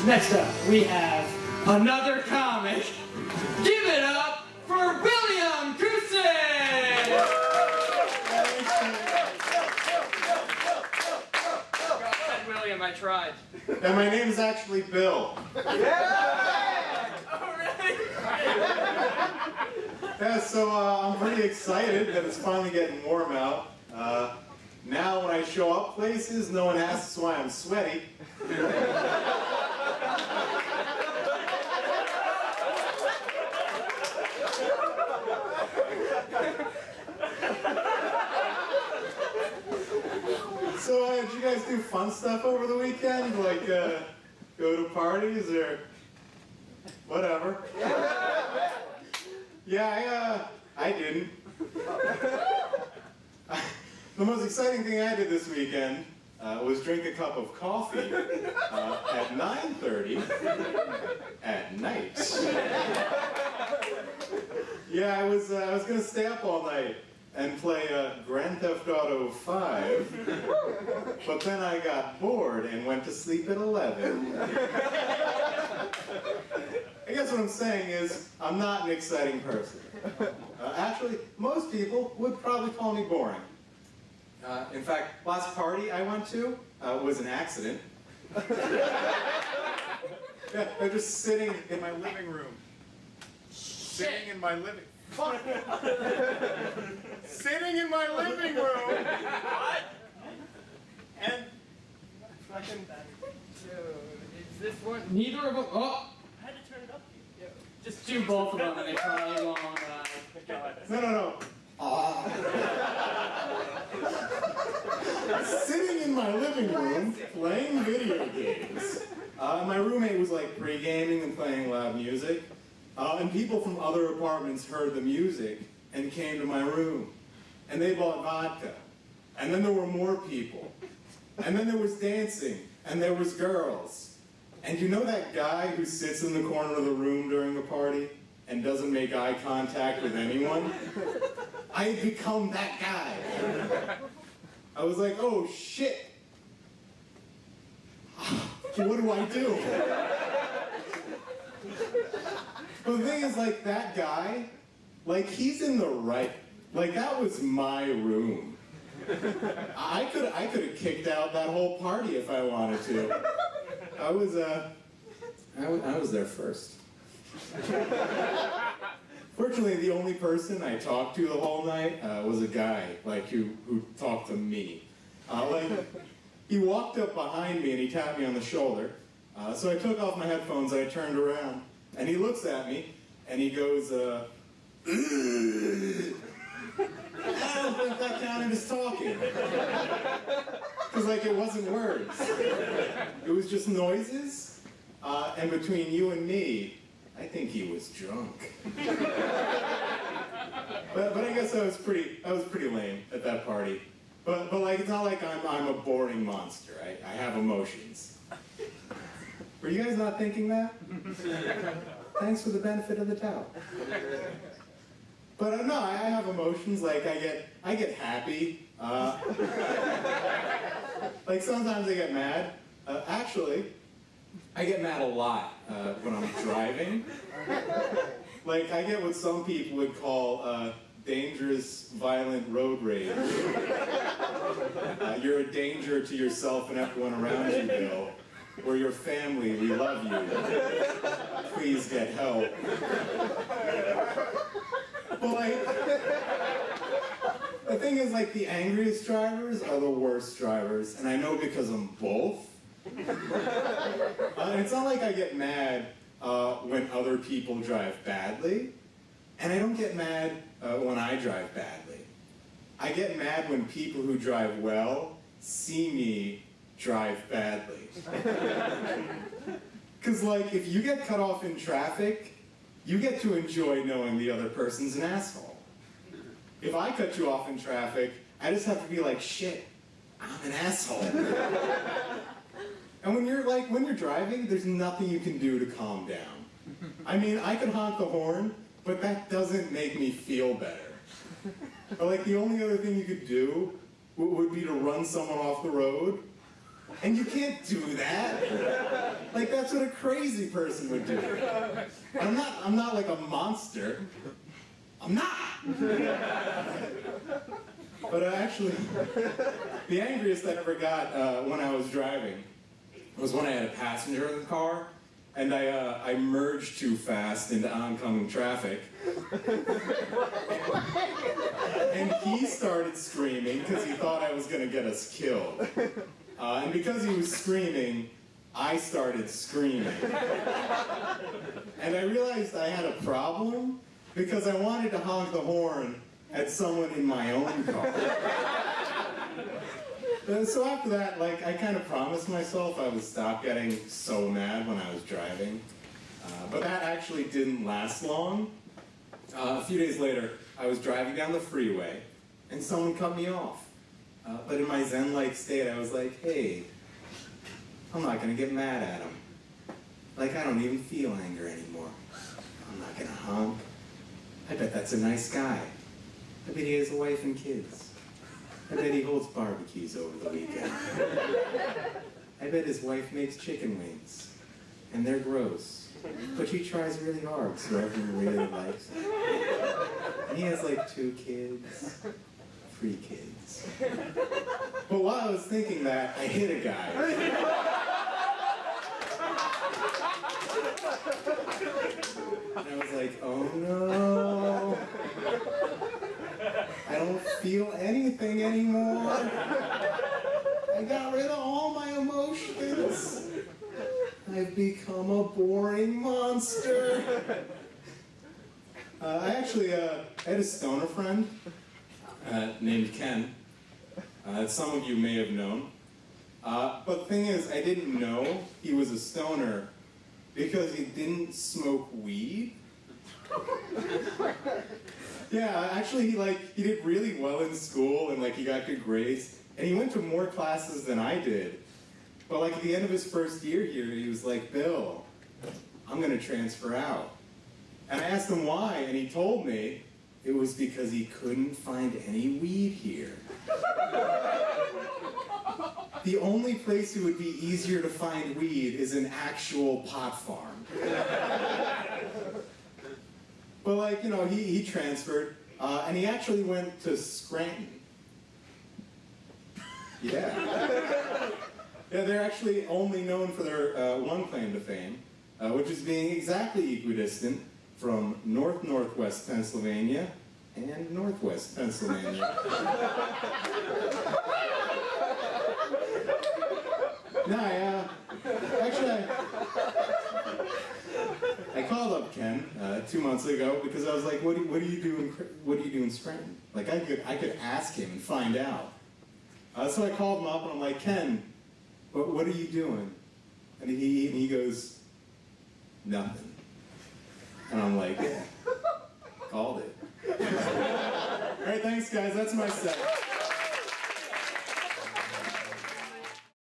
Next up, we have another comic. Give it up for William Kusin! William, I tried. And my name is actually Bill. Yeah! Oh, really? Yeah, so I'm pretty excited that it's finally getting warm out. Now when I show up places, no one asks why I'm sweaty. So did you guys do fun stuff over the weekend? Like go to parties or whatever? Yeah, I didn't. The most exciting thing I did this weekend was drink a cup of coffee at 9:30 at night. Yeah, I was gonna stay up all night and play Grand Theft Auto 5, but then I got bored and went to sleep at 11. I guess what I'm saying is, I'm not an exciting person. Actually, most people would probably call me boring. In fact, last party I went to was an accident. Yeah, they're just sitting in my living room. Sitting in my living... Fuck! Sitting in my living room! What? And... fucking... Is this one? Neither of them. Oh! I had to turn it up. Just do both of them and they probably won't. No. Sitting in my living room, playing video games. My roommate was like pre-gaming and playing loud music. And people from other apartments heard the music and came to my room. And they bought vodka. And then there were more people. And then there was dancing. And there was girls. And you know that guy who sits in the corner of the room during the party and doesn't make eye contact with anyone? I had become that guy. I was like, oh shit. What do I do? But the thing is, like, that guy, like, he's in the right. Like, that was my room. I could have kicked out that whole party if I wanted to. I was there first. Fortunately, the only person I talked to the whole night was a guy, like, who talked to me. Like, he walked up behind me and he tapped me on the shoulder. So I took off my headphones and I turned around. And he looks at me and he goes, I don't think that counted as talking. Because, like, it wasn't words. It was just noises. And between you and me, I think he was drunk. But I guess I was pretty lame at that party. But like, it's not like I'm a boring monster. I have emotions. Were you guys not thinking that? Thanks for the benefit of the doubt. But no, I have emotions. Like, I get happy. Like, sometimes I get mad. Actually, I get mad a lot when I'm driving. Like, I get what some people would call dangerous, violent road rage. You're a danger to yourself and everyone around you, Bill. We're your family, we love you. Please get help. But, like, the thing is, like, the angriest drivers are the worst drivers, and I know because I'm both. It's not like I get mad when other people drive badly, and I don't get mad when I drive badly. I get mad when people who drive well see me drive badly. Because, like, if you get cut off in traffic, you get to enjoy knowing the other person's an asshole. If I cut you off in traffic, I just have to be like, shit, I'm an asshole. And when you're driving, there's nothing you can do to calm down. I mean, I could honk the horn, but that doesn't make me feel better. Or, like, the only other thing you could do would be to run someone off the road. And you can't do that. Like, that's what a crazy person would do. I'm not like a monster. I'm not! But actually, the angriest I ever got when I was driving was when I had a passenger in the car, and I merged too fast into oncoming traffic. And he started screaming because he thought I was going to get us killed. And because he was screaming, I started screaming. And I realized I had a problem because I wanted to honk the horn at someone in my own car. So after that, like, I kind of promised myself I would stop getting so mad when I was driving. But that actually didn't last long. A few days later, I was driving down the freeway, and someone cut me off. But in my zen-like state, I was like, hey, I'm not gonna get mad at him. Like, I don't even feel anger anymore. I'm not gonna honk. I bet that's a nice guy. I bet he has a wife and kids. I bet he holds barbecues over the weekend. I bet his wife makes chicken wings. And they're gross. But she tries really hard, so everyone really likes him. And he has like 2 kids. 3 kids. But while I was thinking that, I hit a guy. And I was like, oh no. I don't feel anything anymore. I got rid of all my emotions. I've become a boring monster. I actually had a stoner friend named Ken, that some of you may have known. But the thing is, I didn't know he was a stoner because he didn't smoke weed. Yeah, actually he did really well in school and he got good grades. And he went to more classes than I did. But at the end of his first year here, he was like, Bill, I'm gonna transfer out. And I asked him why, and he told me it was because he couldn't find any weed here. The only place it would be easier to find weed is an actual pot farm. But he transferred, and he actually went to Scranton. Yeah. Yeah, they're actually only known for their one claim to fame, which is being exactly equidistant from northwest Pennsylvania and northwest Pennsylvania. No, I called up Ken 2 months ago because I was like, what do you do in Scranton? I could ask him and find out. So I called him up and I'm like, Ken, what are you doing? And he goes, nothing. And I'm like, yeah, called it. All right, thanks guys, that's my set.